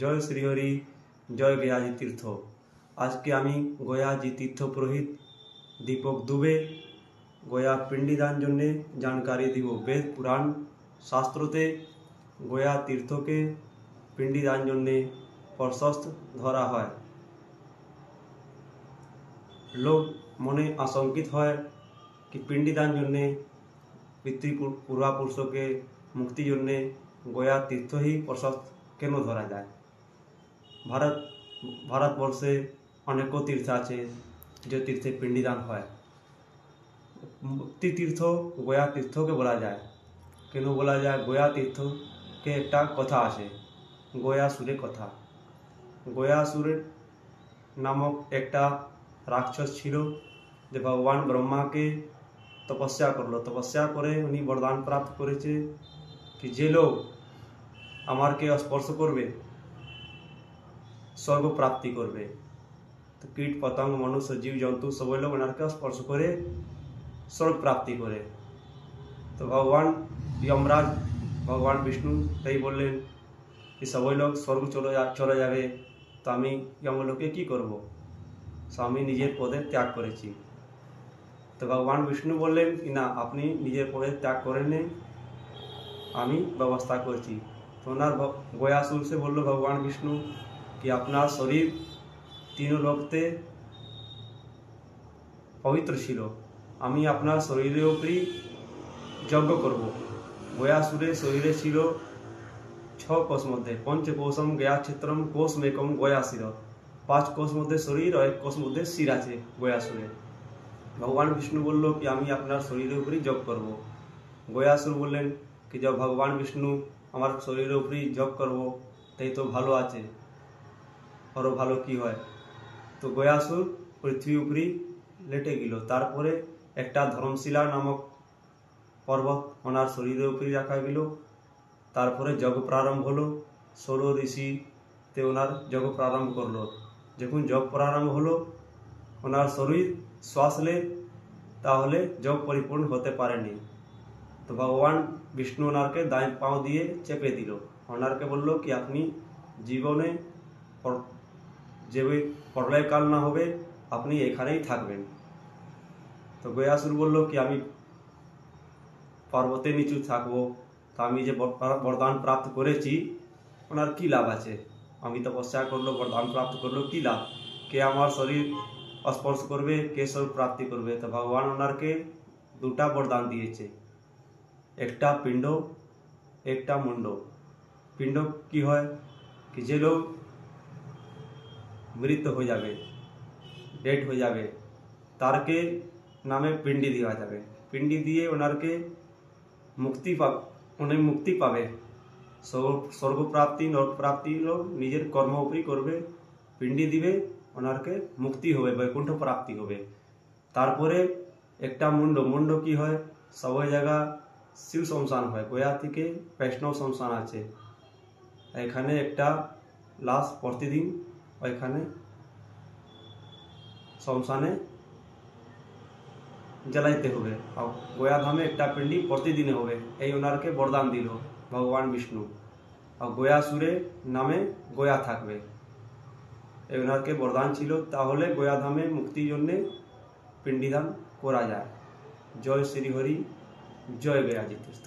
जय श्रीहरि जय गयाजी तीर्थ। आज के आमी गयाजी तीर्थ पुरोहित दीपक दुबे गया पिंडीदान जन्य जानकारी দিব। वेद पुराण शास्त्रोते गया तीर्थ के पिंडीदान जन्य प्रशस्त धरा है। लोग मने आशंकित है कि पिंडीदान जन्य पितृ पूर्वापुरुषों के मुक्ति जन्य गया तीर्थ ही प्रशस्त केन धरा जाए। भारतवर्षे अनेकों तीर्थ आछे जो तीर्थे पिंडीदान है। मुक्ति तीर्थ गया तीर्थ के बोला जाए। केन बोला जाए? गया तीर्थ के एक कथा आछे, गयासुरे कथा। गयासुर नामक एक राक्षस छिलो जो भगवान ब्रह्मा के तपस्या करलो। तपस्या करे उन्हीं वरदान प्राप्त करेছে कि जे लोग आमार के स्पर्श करबे स्वर्ग प्राप्ति करबे। तो कीट पतंग मनुष्य जीव जंतु सब लोग ओनार के स्पर्श करे स्वर्ग प्राप्ति करे। तो भगवान यमराज भगवान विष्णु ताई बोलें कि सब लोग स्वर्ग चले जाबे। तो आमी यमलोके कि करब? स्वामी निजेर पदे त्याग करेছি। तो भगवान विष्णु बोलें कि ना अपनी निजेर पदे त्याग करें आमी व्यवस्था करছি। तो ओनार गयासुर से बोलो भगवान विष्णु कि आपनार शरीर तीनों लोकते पवित्र छिलो, आमी आपनार शरीरेर उपरই यज्ञ करब। गयासुरे शरीरे छिलो 6 कोष मध्य पंचकोशम गया क्षेत्रम कोषमेकम गयाशिर। 5 कोष मध्य शरीर और 1 कोष मध्य शिर आछे गयासुरे। भगवान विष्णु बोलो कि आमी आपनार शरीरेर उपरই यज्ञ करब। गयासुर बोलें कि जब भगवान विष्णु आमार शरीरेर उपरই यज्ञ करब ताई तो भालो आछे, और भालो कि हय। तो गयासुर पृथ्वी उपरই लेटे गेल। तारपरे एकटा धर्मशिला नामक पर्वत ओनार शरीरेर उपरই रखा गेल। तारपरे यज्ञ प्रारम्भ हलो। 16 ऋषि ते ओनार यज्ञ प्रारम्भ करलो। जखन यज्ञ प्रारम्भ हलो ओनार शरीर श्वास ले ताहले यज्ञ परिपूर्ण होते पारेनी। तो भगवान विष्णु ओनार के दाएं पाँव दिए चेपे दिल। ओनार के बोललो कि अपनी जीवने जेबे प्रलयकाल ना होबे अपनी एखानेई थाकबेन। तो गयासुर बोललो कि आमी पर्वतेर नीचे थाकबो। तो आमी जे वरदान प्राप्त करेছি ओनार कि लाभ आछे? आमी तपस्या करलो वरदान प्राप्त करलो कि लाभ? के आमार शरीर स्पर्श करबे, के स्वर्ग प्राप्ति करबे। तो भगवान ओनार के दुटा वरदान दिएছে, एकटा पिंड एकटा मुंड। पिंड कि हय कि जे लोग मृत हो जाबे, डेड हो जाबे, तार के नामे पिंडी दिया जाबे। पिंडी दिए ओनार के मुक्ति पाबे। स्वर्ग प्राप्ति नरक प्राप्ति लोग निजेर कर्म उपरই करबे। पिंडी दिबे ओनार के मुक्ति होबे, बैकुंठ प्राप्ति होबे। तारपरे एकटा मुंड। मुंड कि हय? सब जगह शिव शमशान है। गया थेके वैष्णव शमशान आछे। एखाने एकटा लाश प्रतिदिन ओइखाने शमशाने जलाइते होबे। और गया धामे एकटा पिंडी प्रतिदिन होबे। এই ওনার के वरदान दिल भगवान विष्णु। और गयासुरे नामे गया थाकबे এই ওনার के वरदान छिलो। ताहले गया धामे मुक्ति जन्य पिंडीदान करा जाए। जय श्रीहरि जय गयाजी तीर्थ।